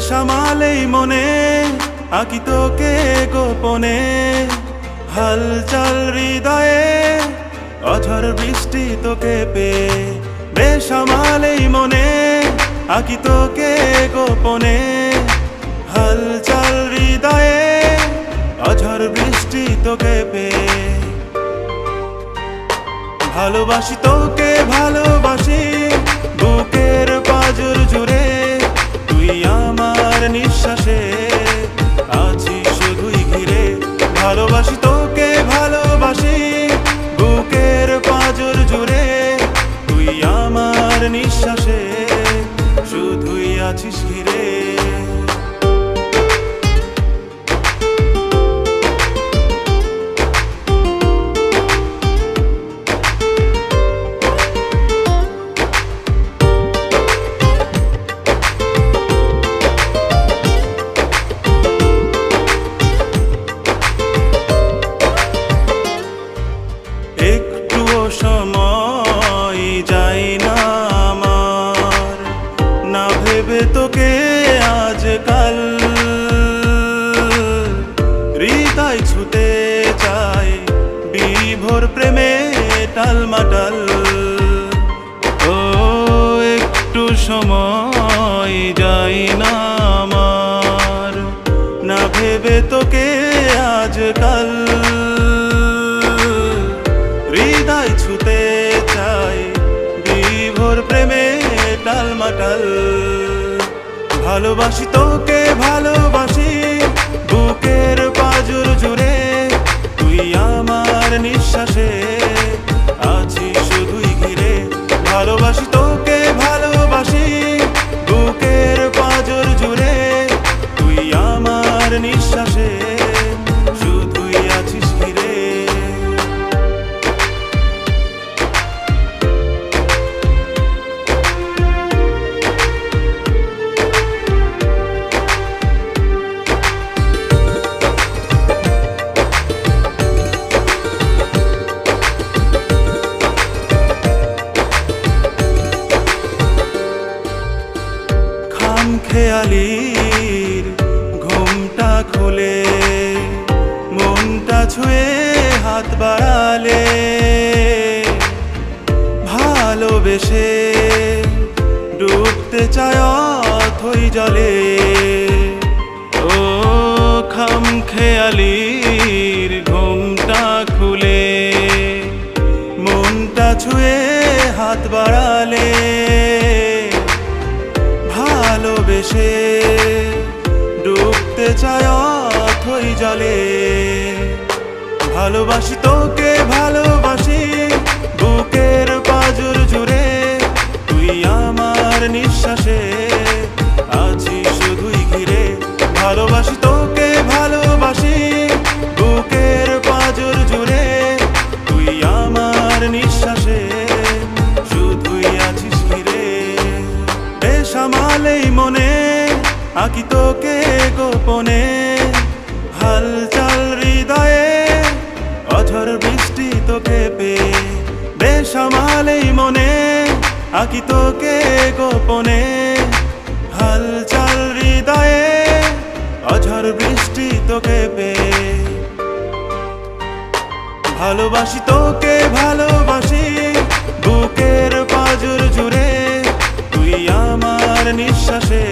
বেসামালেই মনে আঁকি তোকে গোপনে, হালচাল হৃদয়ে অঝড় বৃষ্টি তোকে পেয়ে। বেসামালেই মনে আঁকি তোকে গোপনে, হালচাল হৃদয়ে অঝড় বৃষ্টি তোকে পেয়ে। ভালোবাসি তোকে ভালোবাসি বুকের পাঁজর জুড়ে, তুই আমার নিঃশ্বাসে আছিস শুধুই ঘিরে। ভালোবাসি তোকে ভালোবাসি বুকের পাঁজর জুড়ে, তুই আমার নিঃশ্বাসে শুধুই আছিস ঘিরে। সময় যাই না আমার, না ভেবে তোকে আজকাল হৃদয় ছুতে চাই বিভোর প্রেমে টালমাটাল। ও একটু সময় যাই না আমার, না ভেবে তোকে আজকাল হৃদয় ছুতে চাই বিভোর প্রেমে টালমাটাল। ভালোবাসি তোকে ভালোবাসি বুকের পাঁজর জুড়ে, তুই আমার নিঃশ্বাসে আছিস শুধুই ঘিরে। ভালোবাসি তোকে ভালোবাসি বুকের পাঁজর জুড়ে, তুই আমার নিঃশ্বাসে শুধুই আছিস ঘিরে। খেয়ালির ঘুমটা খুলে মনটা ছুঁয়ে হাত বাড়ালে, ভালোবেসে ডুবতে চায় অথই জলে। ও খাম খেয়ালির ঘুমটা খুলে মনটা ছুঁয়ে হাত বাড়ালে, ভালোবেসে ডুবতে চায় অথই জলে। ভালোবাসি তোকে ভালোবাসি বুকের পাঁজর জুড়ে, তুই আমার নিঃশ্বাসে আছিস শুধুই ঘিরে। ভালোবাসি তোকে ভালোবাসি বুকের পাঁজর জুড়ে, তুই আমার নিঃশ্বাসে শুধুই আছিস ঘিরে। বেসামালেই মনে আঁকি তোকে গোপনে, হালচাল হৃদয়ে অঝড় বৃষ্টি তোকে পেয়ে। বেসামালেই মনে আঁকি তোকে গোপনে, হালচাল হৃদয়ে অঝড় বৃষ্টি তোকে পেয়ে। ভালোবাসি তোকে ভালোবাসি বুকের পাঁজর জুড়ে, তুই আমার নিঃশ্বাসে